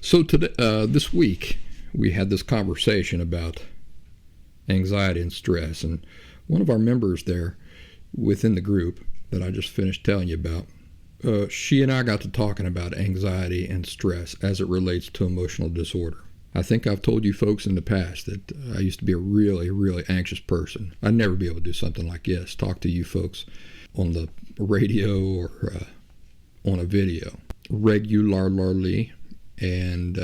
So today, this week, we had this conversation about anxiety and stress, and one of our members there within the group that I just finished telling you about, she and I got to talking about anxiety and stress as it relates to emotional disorder. I think I've told you folks in the past that I used to be a really, really anxious person. I'd never be able to do something like this, talk to you folks on the radio or on a video regularly and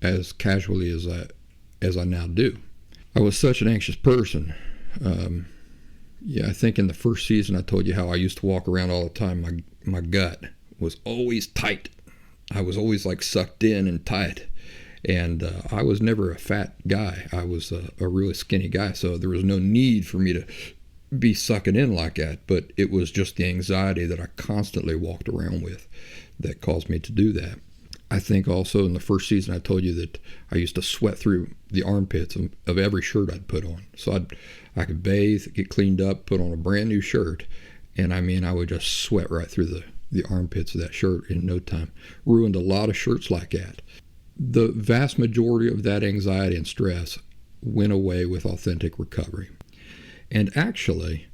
as casually as I now do. I was such an anxious person. I think in the first season I told you how I used to walk around all the time. My gut was always tight. I was always like sucked in and tight. And I was never a fat guy. I was a really skinny guy, so there was no need for me to be sucking in like that. But it was just the anxiety that I constantly walked around with that caused me to do that. I think also in the first season I told you that I used to sweat through the armpits of every shirt I'd put on. So I could bathe, get cleaned up, put on a brand new shirt, and I would just sweat right through the armpits of that shirt in no time. Ruined a lot of shirts like that. The vast majority of that anxiety and stress went away with authentic recovery. And actually,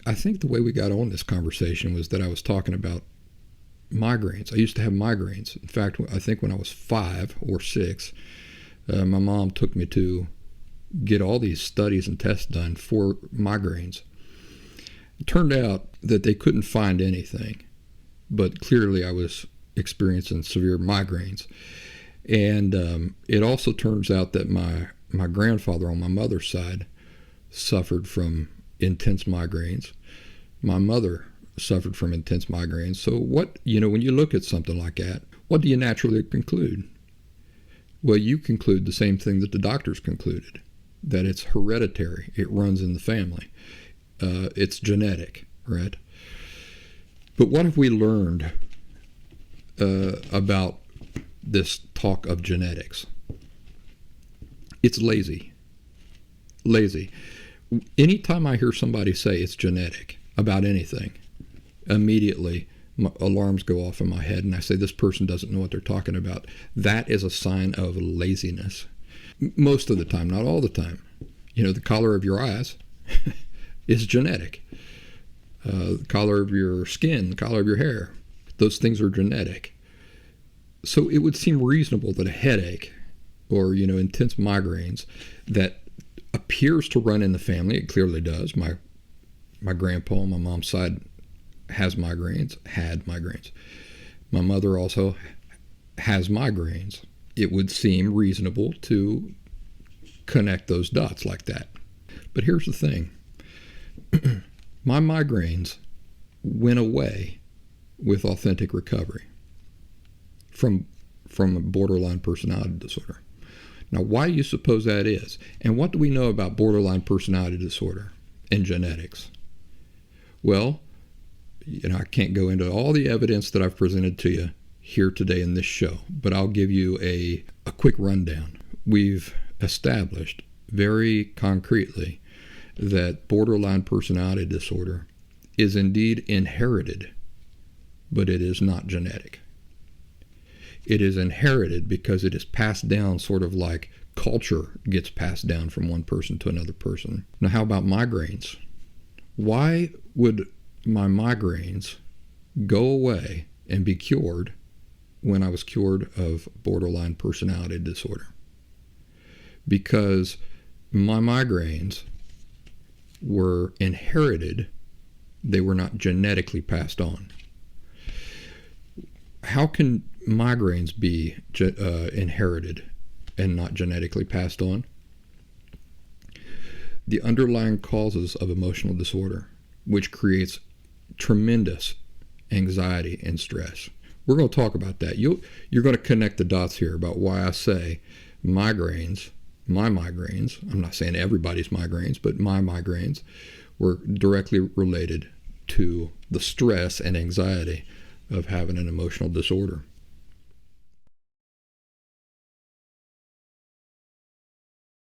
I think the way we got on this conversation was that I was talking about migraines. I used to have migraines. In fact, I think when I was 5 or 6, my mom took me to get all these studies and tests done for migraines. It turned out that they couldn't find anything, but clearly I was experiencing severe migraines. And it also turns out that my grandfather on my mother's side suffered from intense migraines. My mother suffered from intense migraines. So when you look at something like that, what do you naturally conclude? Well, you conclude the same thing that the doctors concluded, that it's hereditary. It runs in the family. It's genetic, right? But what have we learned about this talk of genetics? It's lazy. Anytime I hear somebody say it's genetic about anything, immediately alarms go off in my head and I say, this person doesn't know what they're talking about. That is a sign of laziness. Most of the time, not all the time. The color of your eyes is genetic. The color of your skin, the color of your hair, those things are genetic. So it would seem reasonable that a headache or, intense migraines that appears to run in the family, it clearly does. My grandpa on my mom's side had migraines. My mother also has migraines. It would seem reasonable to connect those dots like that. But here's the thing. My migraines went away with authentic recovery from a borderline personality disorder. Now, why do you suppose that is? And what do we know about borderline personality disorder and genetics? Well, I can't go into all the evidence that I've presented to you here today in this show, but I'll give you a quick rundown. We've established very concretely that borderline personality disorder is indeed inherited, but it is not genetic. It is inherited because it is passed down sort of like culture gets passed down from one person to another person. Now, how about migraines? Why would my migraines go away and be cured when I was cured of borderline personality disorder? Because my migraines were inherited, they were not genetically passed on. How can migraines be inherited and not genetically passed on? The underlying causes of emotional disorder, which creates tremendous anxiety and stress. We're going to talk about that. You're going to connect the dots here about why I say my migraines, I'm not saying everybody's migraines, but my migraines were directly related to the stress and anxiety of having an emotional disorder.